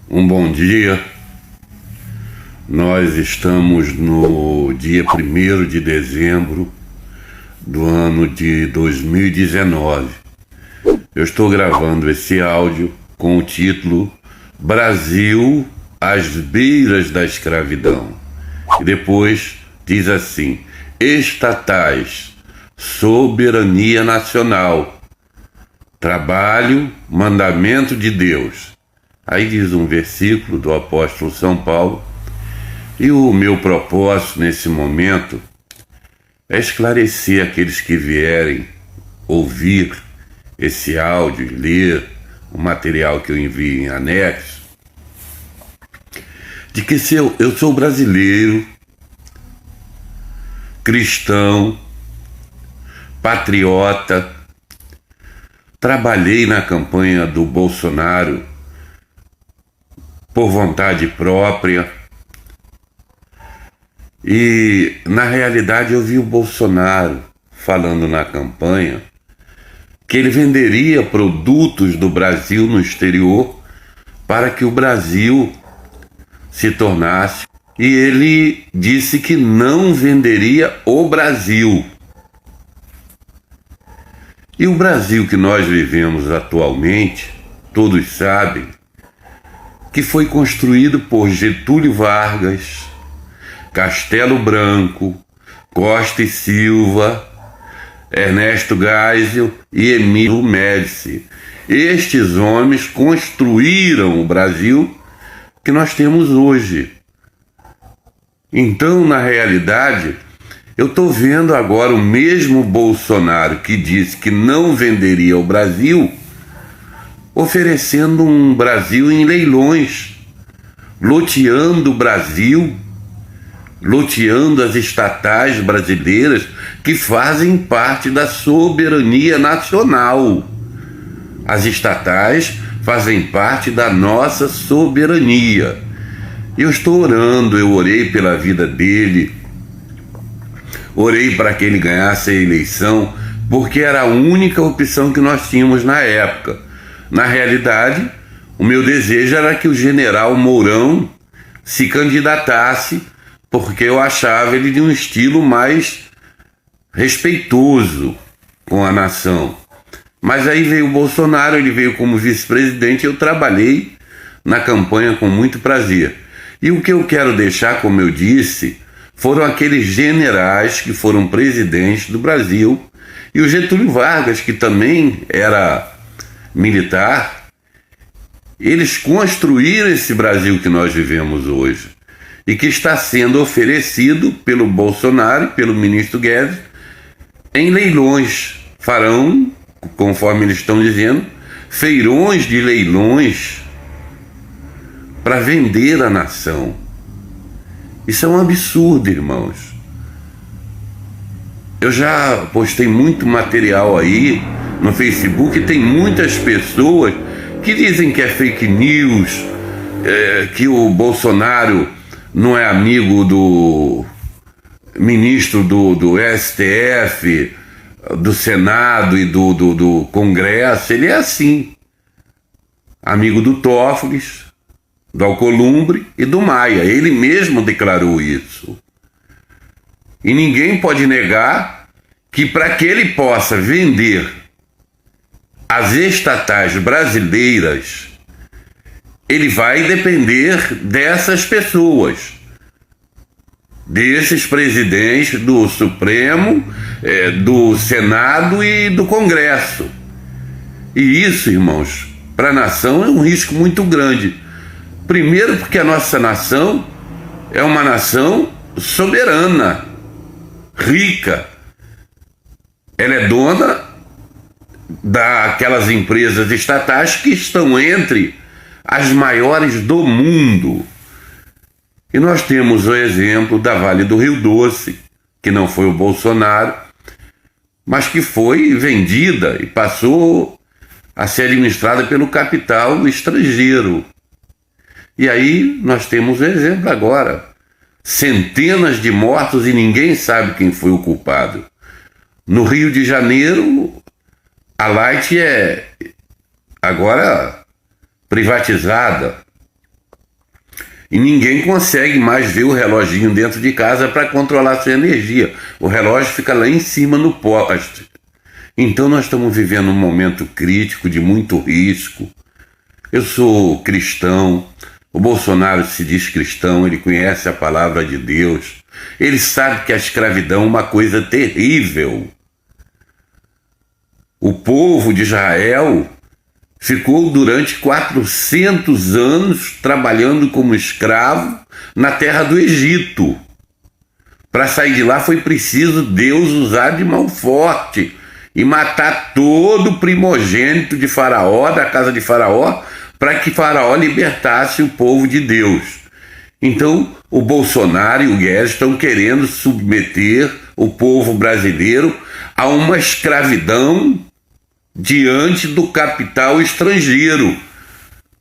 Um bom dia. Nós estamos no dia 1º de dezembro do ano de 2019. Eu estou gravando esse áudio com o título Brasil às beiras da escravidão. E depois diz assim: estatais, soberania nacional, trabalho, mandamento de Deus. Aí diz um versículo do apóstolo São Paulo, e o meu propósito nesse momento é esclarecer aqueles que vierem ouvir esse áudio, ler o material que eu envio em anexo, de que eu sou brasileiro, cristão, patriota, trabalhei na campanha do Bolsonaro por vontade própria. E, na realidade, eu vi o Bolsonaro falando na campanha que ele venderia produtos do Brasil no exterior para que o Brasil se tornasse. E ele disse que não venderia o Brasil. E o Brasil que nós vivemos atualmente, todos sabem, que foi construído por Getúlio Vargas, Castelo Branco, Costa e Silva, Ernesto Geisel e Emílio Médici. Estes homens construíram o Brasil que nós temos hoje. Então, na realidade, eu estou vendo agora o mesmo Bolsonaro que disse que não venderia o Brasil, oferecendo um Brasil em leilões, loteando o Brasil, loteando as estatais brasileiras que fazem parte da soberania nacional. As estatais fazem parte da nossa soberania. Eu estou orando, eu orei pela vida dele, orei para que ele ganhasse a eleição, porque era a única opção que nós tínhamos na época. Na realidade, o meu desejo era que o general Mourão se candidatasse, porque eu achava ele de um estilo mais respeitoso com a nação. Mas aí veio o Bolsonaro, ele veio como vice-presidente, eu trabalhei na campanha com muito prazer. E o que eu quero deixar, como eu disse, foram aqueles generais que foram presidentes do Brasil, e o Getúlio Vargas, que também era militar. Eles construíram esse Brasil que nós vivemos hoje e que está sendo oferecido pelo Bolsonaro, pelo ministro Guedes, em leilões. Farão, conforme eles estão dizendo, feirões de leilões para vender a nação. Isso é um absurdo, irmãos. Eu já postei muito material aí no Facebook, tem muitas pessoas que dizem que é fake news, que o Bolsonaro não é amigo do ministro do STF, do Senado e do Congresso. Ele é assim, amigo do Toffoli, do Alcolumbre e do Maia. Ele mesmo declarou isso. E ninguém pode negar que, para que ele possa vender as estatais brasileiras, ele vai depender dessas pessoas, desses presidentes do Supremo, do Senado e do Congresso. E isso, irmãos, para a nação é um risco muito grande. Primeiro, porque a nossa nação é uma nação soberana, rica. Ela é dona daquelas empresas estatais que estão entre as maiores do mundo. E nós temos o exemplo da Vale do Rio Doce, que não foi o Bolsonaro, mas que foi vendida e passou a ser administrada pelo capital estrangeiro. E aí nós temos o exemplo agora. Centenas de mortos e ninguém sabe quem foi o culpado. No Rio de Janeiro, a Light é agora privatizada. E ninguém consegue mais ver o reloginho dentro de casa para controlar sua energia. O relógio fica lá em cima no poste. Então nós estamos vivendo um momento crítico de muito risco. Eu sou cristão, o Bolsonaro se diz cristão, ele conhece a palavra de Deus, ele sabe que a escravidão é uma coisa terrível. O povo de Israel ficou durante 400 anos trabalhando como escravo na terra do Egito. Para sair de lá foi preciso Deus usar de mão forte e matar todo o primogênito de Faraó, da casa de Faraó, para que Faraó libertasse o povo de Deus. Então, o Bolsonaro e o Guedes estão querendo submeter o povo brasileiro a uma escravidão diante do capital estrangeiro.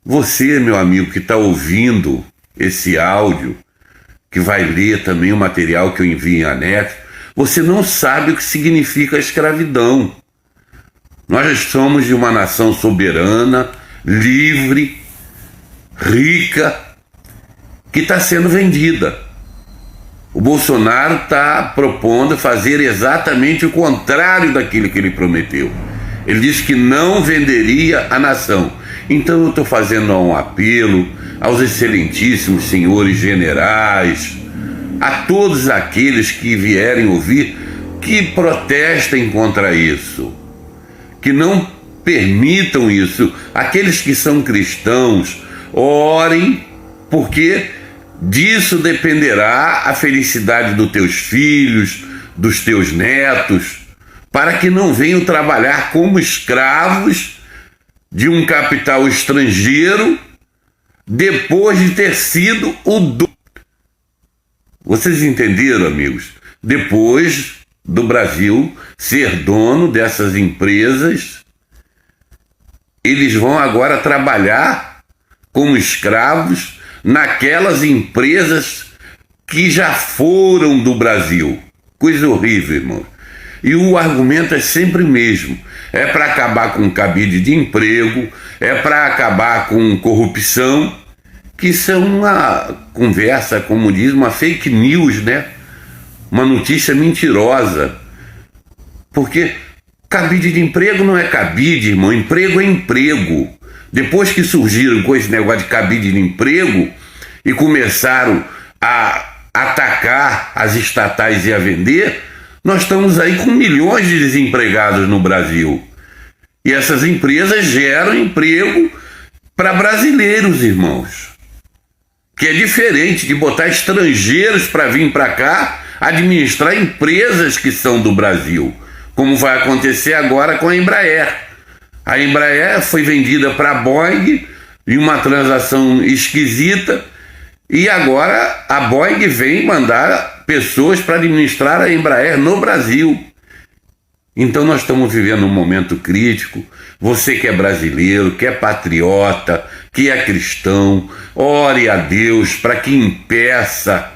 Você, meu amigo, que está ouvindo esse áudio, que vai ler também o material que eu envio em anexo, você não sabe o que significa a escravidão. Nós somos de uma nação soberana, livre, rica, que está sendo vendida. O Bolsonaro está propondo fazer exatamente o contrário daquilo que ele prometeu. Ele disse que não venderia a nação. Então eu estou fazendo um apelo aos excelentíssimos senhores generais, a todos aqueles que vierem ouvir, que protestem contra isso, que não permitam isso. Aqueles que são cristãos, orem, porque disso dependerá a felicidade dos teus filhos, dos teus netos, para que não venham trabalhar como escravos de um capital estrangeiro depois de ter sido o dono. Vocês entenderam, amigos? Depois do Brasil ser dono dessas empresas, eles vão agora trabalhar como escravos naquelas empresas que já foram do Brasil. Coisa horrível, irmão. E o argumento é sempre o mesmo. É para acabar com cabide de emprego, é para acabar com corrupção, que isso é uma conversa, como diz, uma fake news, né? Uma notícia mentirosa. Porque cabide de emprego não é cabide, irmão. Emprego é emprego. Depois que surgiram com esse negócio de cabide de emprego e começaram a atacar as estatais e a vender, nós estamos aí com milhões de desempregados no Brasil. E essas empresas geram emprego para brasileiros, irmãos. Que é diferente de botar estrangeiros para vir para cá administrar empresas que são do Brasil, como vai acontecer agora com a Embraer. A Embraer foi vendida para a Boeing em uma transação esquisita e agora a Boeing vem mandar pessoas para administrar a Embraer no Brasil. Então nós estamos vivendo um momento crítico. Você que é brasileiro, que é patriota, que é cristão, ore a Deus para que impeça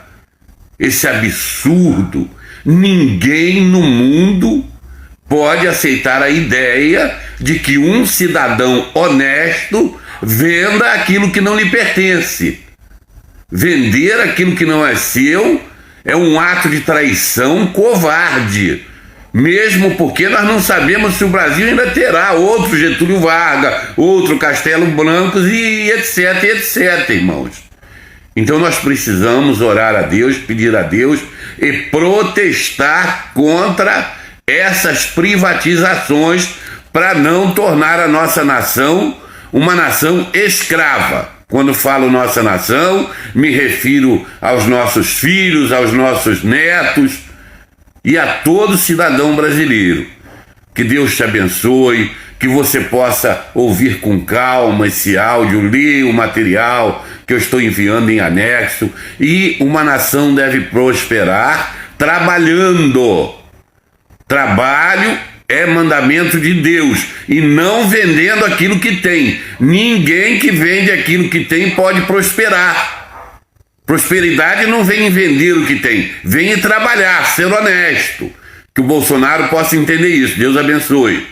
esse absurdo. Ninguém no mundo pode aceitar a ideia de que um cidadão honesto venda aquilo que não lhe pertence. Vender aquilo que não é seu é um ato de traição covarde. Mesmo porque nós não sabemos se o Brasil ainda terá outro Getúlio Vargas, outro Castelo Branco e etc, etc, irmãos. Então nós precisamos orar a Deus, pedir a Deus e protestar contra essas privatizações para não tornar a nossa nação uma nação escrava. Quando falo nossa nação, me refiro aos nossos filhos, aos nossos netos e a todo cidadão brasileiro. Que Deus te abençoe, que você possa ouvir com calma esse áudio, ler o material que eu estou enviando em anexo. E uma nação deve prosperar trabalhando. Trabalho é mandamento de Deus e não vendendo aquilo que tem. Ninguém que vende aquilo que tem pode prosperar. Prosperidade não vem em vender o que tem, vem em trabalhar, ser honesto. Que o Bolsonaro possa entender isso. Deus abençoe.